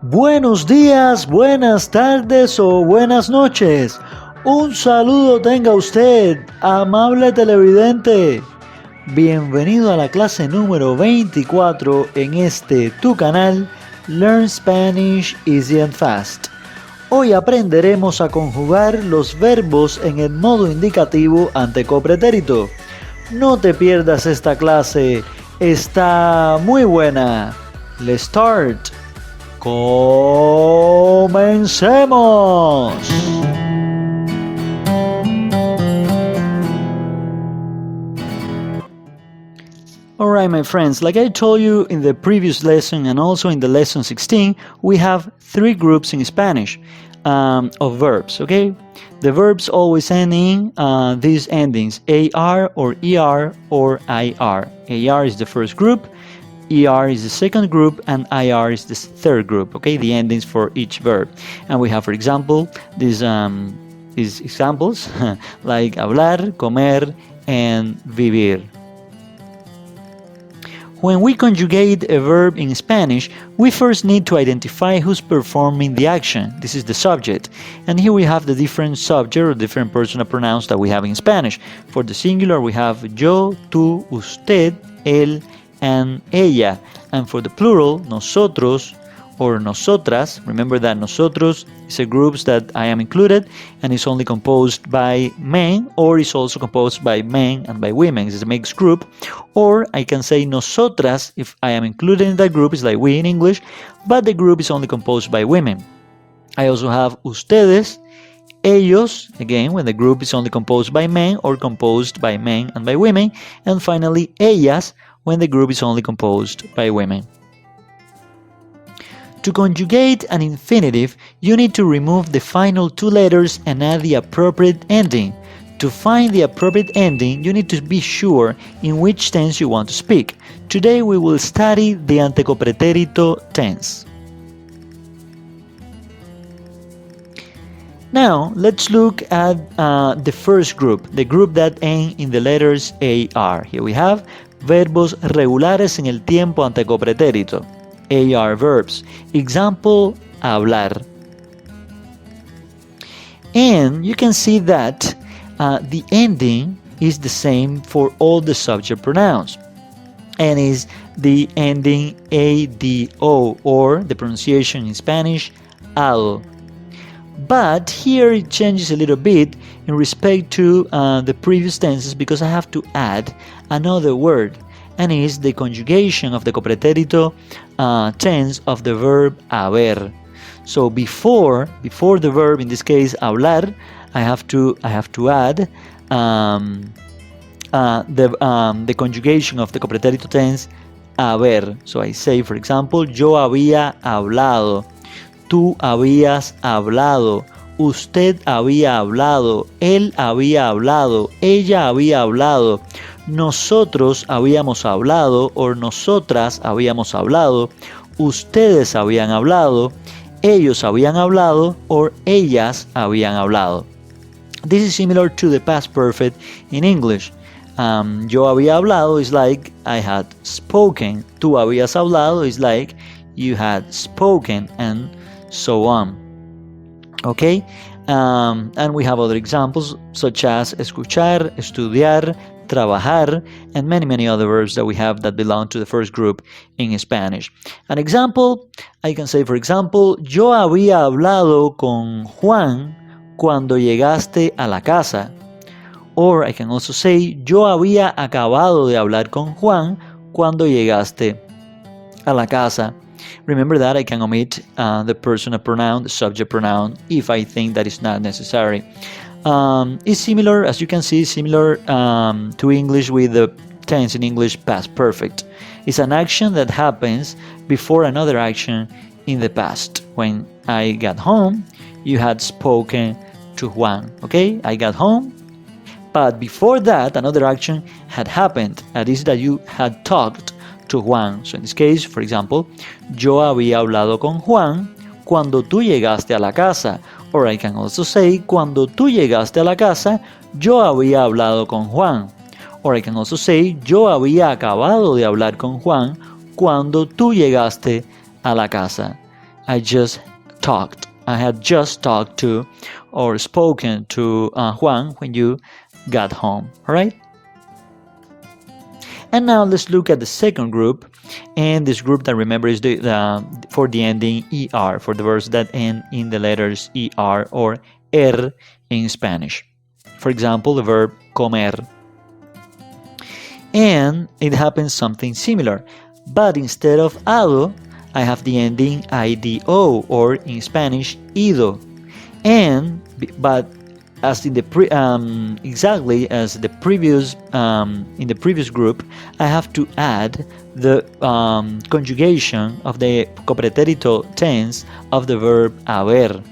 Buenos días, buenas tardes o buenas noches. Un saludo tenga usted, amable televidente. Bienvenido a la clase número 24 en este tu canal Learn Spanish Easy and Fast. Hoy aprenderemos a conjugar los verbos en el modo indicativo antecopretérito. No te pierdas esta clase, está muy buena. Let's start. Comencemos. Alright, my friends, like I told you in the previous lesson and also in the lesson 16, we have three groups in Spanish of verbs, okay? The verbs always end in these endings, AR or ER or IR. AR is the first group, ER is the second group, and IR is the third group, okay? The endings for each verb. And we have, for example, these examples like hablar, comer, and vivir. When we conjugate a verb in Spanish, we first need to identify who's performing the action. This is the subject. And here we have the different subject or different personal pronouns that we have in Spanish. For the singular, we have yo, tú, usted, él, and ella. And for the plural, nosotros or nosotras. Remember that nosotros is a group that I am included and is only composed by men, or is also composed by men and by women. It's a mixed group. Or I can say nosotras if I am included in that group. It's like we in English, but the group is only composed by women. I also have ustedes, ellos, again, when the group is only composed by men or composed by men and by women. And finally, ellas, when the group is only composed by women. To conjugate an infinitive, you need to remove the final two letters and add the appropriate ending. To find the appropriate ending, you need to be sure in which tense you want to speak. Today we will study the Antecopretérito tense. Now, let's look at the first group, the group that ends in the letters AR. Here we have verbos regulares en el tiempo antecopretérito. AR verbs. Example, hablar. And you can see that the ending is the same for all the subject pronouns, and is the ending ADO, or the pronunciation in Spanish, ado. But here it changes a little bit in respect to the previous tenses, because I have to add another word, and is the conjugation of the copretérito tense of the verb haber. So before the verb, in this case hablar, I have to add the conjugation of the copretérito tense haber. So I say, for example, yo había hablado, tú habías hablado, usted había hablado, él había hablado, ella había hablado, nosotros habíamos hablado, o nosotras habíamos hablado, ustedes habían hablado, ellos habían hablado, or ellas habían hablado. This is similar to the past perfect in English. Yo había hablado is like I had spoken. Tú habías hablado is like you had spoken, and so on. Okay? And we have other examples such as escuchar, estudiar, trabajar, and many other verbs that we have that belong to the first group in Spanish. An example, I can say, for example, yo había hablado con Juan cuando llegaste a la casa. Or I can also say, yo había acabado de hablar con Juan cuando llegaste a la casa. Remember that I can omit the personal pronoun, the subject pronoun, if I think that is not necessary. It's similar, as you can see, similar to English with the tense in English past perfect. It's an action that happens before another action in the past. When I got home, you had spoken to Juan. Okay, I got home, but before that, another action had happened. That is that you had talked to Juan. So in this case, for example, yo había hablado con Juan cuando tú llegaste a la casa. Or I can also say, cuando tú llegaste a la casa, yo había hablado con Juan. Or I can also say, yo había acabado de hablar con Juan cuando tú llegaste a la casa. I just talked. I had just talked to or spoken to Juan when you got home. All right? And now let's look at the second group. And this group that remember is for the ending ER, for the verbs that end in the letters ER or er in Spanish. For example, the verb comer. And it happens something similar. But instead of ado, I have the ending IDO, or in Spanish, ido. But as in the exactly as the previous in the previous group, I have to add the conjugation of the copretérito tense of the verb haber.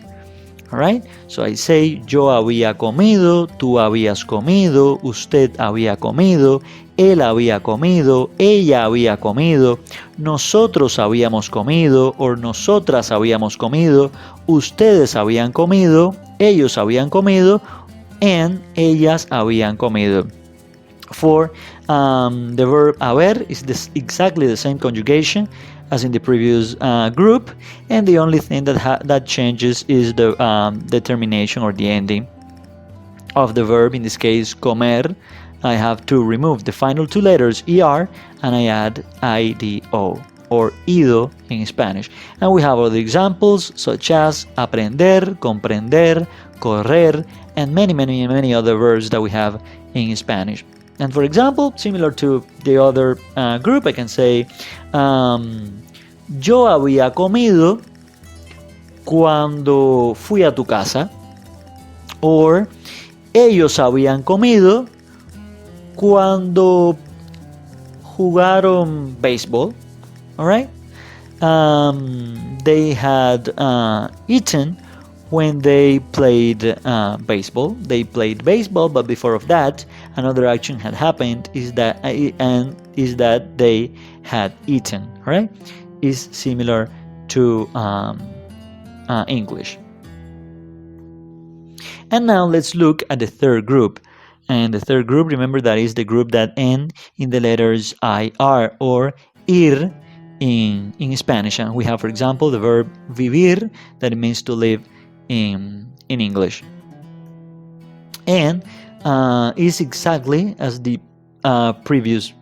Alright? So I say, yo había comido, tú habías comido, usted había comido, él había comido, ella había comido, nosotros habíamos comido, o nosotras habíamos comido, ustedes habían comido, ellos habían comido, and ellas habían comido. For the verb haber is exactly the same conjugation as in the previous group, and the only thing that changes is the termination or the ending of the verb. In this case, comer, I have to remove the final two letters ER and I add IDO or ido in Spanish. And we have other examples such as aprender, comprender, correr, and many other verbs that we have in Spanish. And for example, similar to the other group, I can say, yo había comido cuando fui a tu casa, or ellos habían comido cuando jugaron béisbol. All right? They had eaten when they played baseball. They played baseball, but before of that, another action had happened. Is that they had eaten. All right? Is similar to English. And now let's look at the third group. And the third group, remember, that is the group that end in the letters IR or ir in Spanish. And we have, for example, the verb vivir, that means to live in English. And is exactly as the previous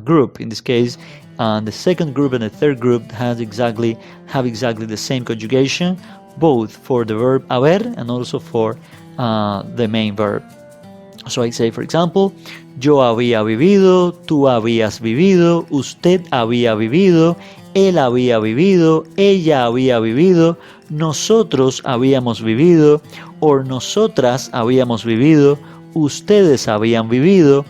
group. In this case, the second group and the third group have exactly the same conjugation, both for the verb haber and also for the main verb. So I say, for example, yo había vivido, tú habías vivido, usted había vivido, él había vivido, ella había vivido, nosotros habíamos vivido, o nosotras habíamos vivido, ustedes habían vivido,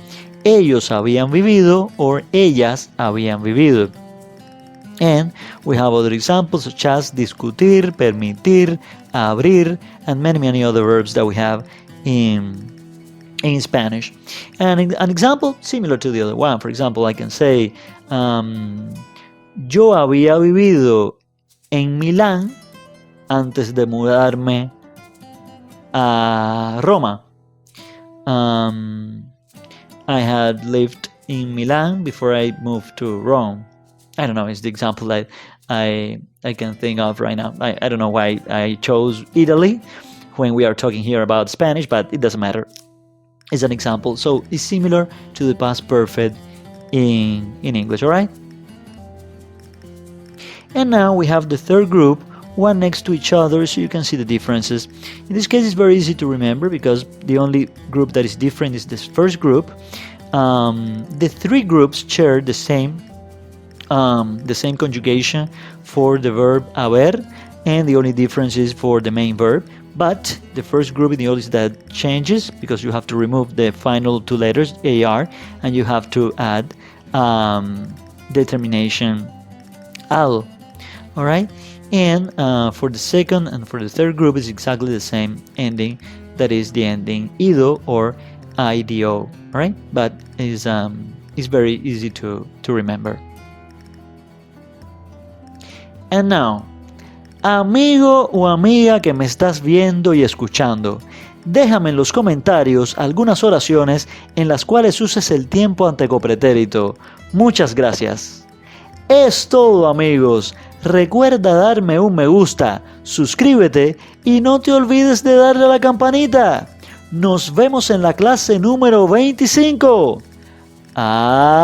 ellos habían vivido, or ellas habían vivido. And we have other examples such as discutir, permitir, abrir, and many other verbs that we have in Spanish. And an example similar to the other one. For example, I can say, yo había vivido en Milán antes de mudarme a Roma. I had lived in Milan before I moved to Rome. I don't know, it's the example that I can think of right now. I don't know why I chose Italy when we are talking here about Spanish, but it doesn't matter. It's an example. So it's similar to the past perfect in English, all right? And now we have the third group, one next to each other, so you can see the differences. In this case, it's very easy to remember because the only group that is different is this first group. The three groups share the same conjugation for the verb haber, and the only difference is for the main verb. But the first group, the only that changes because you have to remove the final two letters AR, and you have to add the termination al. All right, and for the second and for the third group is exactly the same ending, that is the ending ido or IDO. All right, but is very easy to remember. And now, amigo o amiga que me estás viendo y escuchando, déjame en los comentarios algunas oraciones en las cuales uses el tiempo antecopretérito. Muchas gracias. Es todo, amigos. Recuerda darme un me gusta, suscríbete y no te olvides de darle a la campanita. Nos vemos en la clase número 25. Adiós.